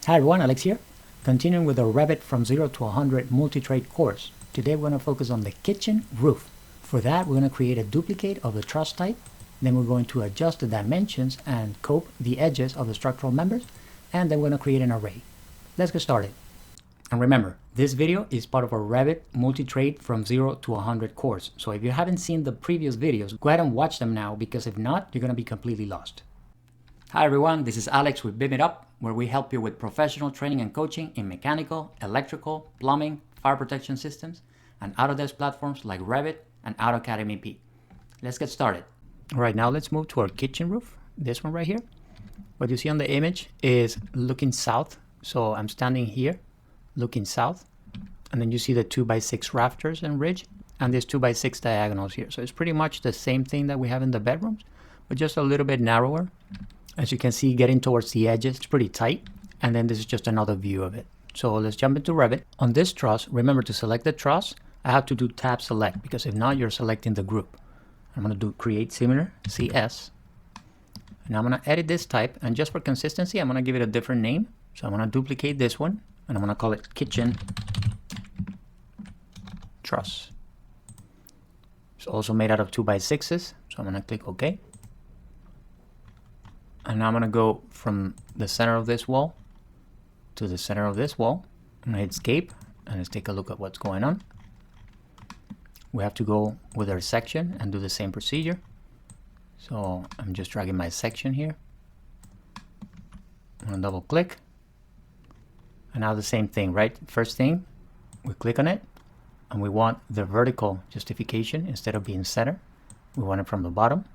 Hi everyone, Alex here. Continuing with the Revit from 0 to 100 multi-trade course. Today we're going to focus on the kitchen roof. For that, we're going to create a duplicate of the truss type. Then we're going to adjust the dimensions and cope the edges of the structural members. And then we're going to create an array. Let's get started. And remember, this video is part of our Revit Multi-trade from 0 to 100 course. So if you haven't seen the previous videos, go ahead and watch them now, because if not, you're going to be completely lost. Hi everyone, this is Alex with BIMitUp, where we help you with professional training and coaching in mechanical, electrical, plumbing, fire protection systems, and Autodesk platforms like Revit and AutoCAD MEP. Let's get started. All right, now let's move to our kitchen roof, this one right here. What you see on the image is looking south. So I'm standing here, looking south, and then you see the 2x6 rafters and ridge, and there's 2x6 diagonals here. So it's pretty much the same thing that we have in the bedrooms, but just a little bit narrower. As you can see, getting towards the edges, it's pretty tight. And then this is just another view of it. So let's jump into Revit. On this truss, remember to select the truss. I have to do tab select, because if not, you're selecting the group. I'm going to do create similar, CS. And I'm going to edit this type. And just for consistency, I'm going to give it a different name. So I'm going to duplicate this one, and I'm going to call it kitchen truss. It's also made out of 2x6s. So I'm going to click OK. And now I'm going to go from the center of this wall to the center of this wall. I'm going to hit escape, and let's take a look at what's going on. We have to go with our section and do the same procedure. So I'm just dragging my section here. I'm going to double click. And now the same thing, right? First thing, we click on it, and we want the vertical justification instead of being center. We want it from the bottom.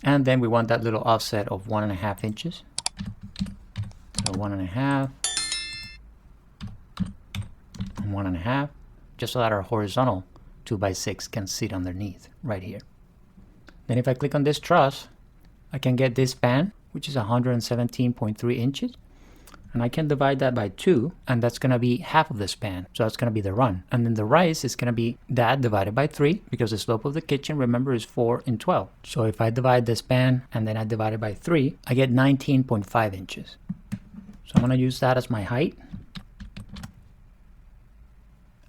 And then we want that little offset of 1.5 inches. So 1.5 and 1.5, just so that our horizontal 2x6 can sit underneath right here. Then if I click on this truss, I can get this span, which is 117.3 inches. And I can divide that by 2, and that's going to be half of the span. So that's going to be the run. And then the rise is going to be that divided by 3, because the slope of the kitchen, remember, is 4 and 12. So if I divide the span and then I divide it by 3, I get 19.5 inches. So I'm going to use that as my height.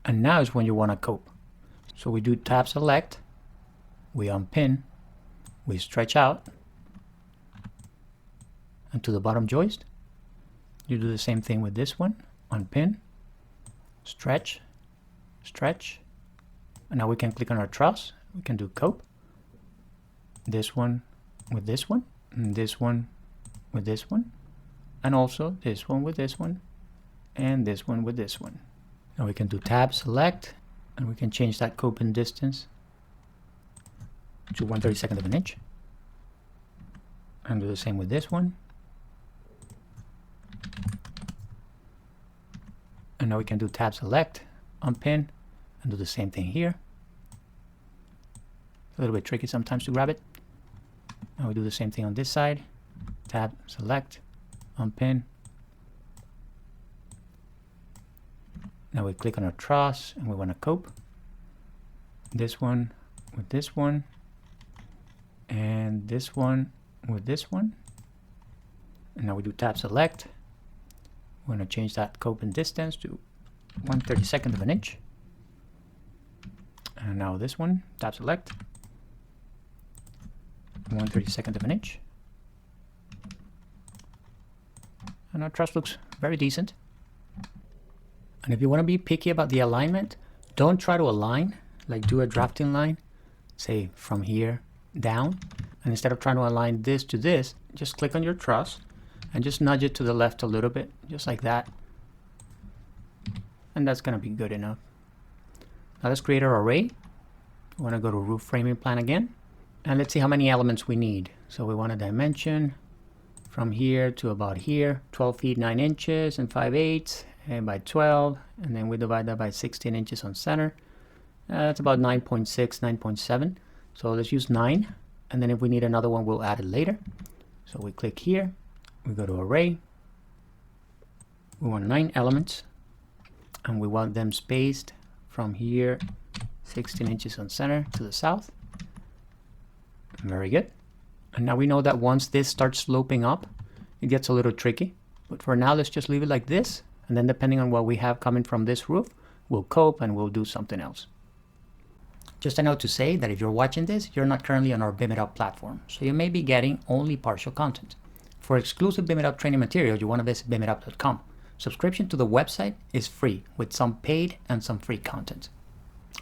And now is when you want to cope. So we do tab select, we unpin, we stretch out, and to the bottom joist. You do the same thing with this one, unpin, stretch, stretch, and now we can click on our truss. We can do cope, this one with this one, and this one with this one, and also this one with this one, and this one with this one. Now we can do tab select, and we can change that coping distance to 1/32 of an inch, and do the same with this one. And now we can do tab select, unpin, and do the same thing here. It's a little bit tricky sometimes to grab it. Now we do the same thing on this side. Tab select, unpin. Now we click on our truss, and we want to cope. This one with this one, and this one with this one. And now we do tab select. We're going to change that coping distance to 1/32 of an inch. And now this one, tab select, 1/32 of an inch. And our truss looks very decent. And if you want to be picky about the alignment, don't try to align, like do a drafting line, say from here down. And instead of trying to align this to this, just click on your truss and just nudge it to the left a little bit, just like that. And that's going to be good enough. Now let's create our array. We want to go to roof framing plan again. And let's see how many elements we need. So we want a dimension from here to about here, 12 feet 9 inches and 5/8, and by 12. And then we divide that by 16 inches on center. That's about 9.6, 9.7. So let's use 9. And then if we need another one, we'll add it later. So we click here. We go to array, we want 9 elements, and we want them spaced from here 16 inches on center to the south. Very good. And now we know that once this starts sloping up, it gets a little tricky. But for now, let's just leave it like this. And then depending on what we have coming from this roof, we'll cope and we'll do something else. Just a note to say that if you're watching this, you're not currently on our BIMitUp platform, so you may be getting only partial content. For exclusive BIMitUp training material, you want to visit BIMitUp.com. Subscription to the website is free, with some paid and some free content.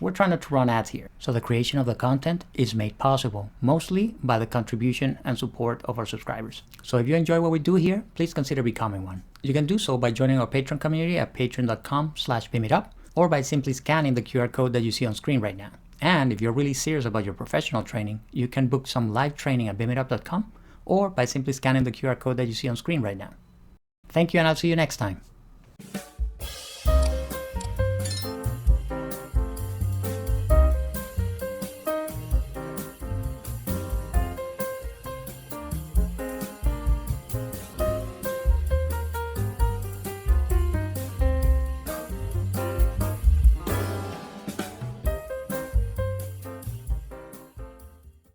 We're trying not to run ads here, so the creation of the content is made possible, mostly by the contribution and support of our subscribers. So if you enjoy what we do here, please consider becoming one. You can do so by joining our Patreon community at patreon.com/BIMitUp, or by simply scanning the QR code that you see on screen right now. And if you're really serious about your professional training, you can book some live training at BIMitUp.com, or by simply scanning the QR code that you see on screen right now. Thank you, and I'll see you next time.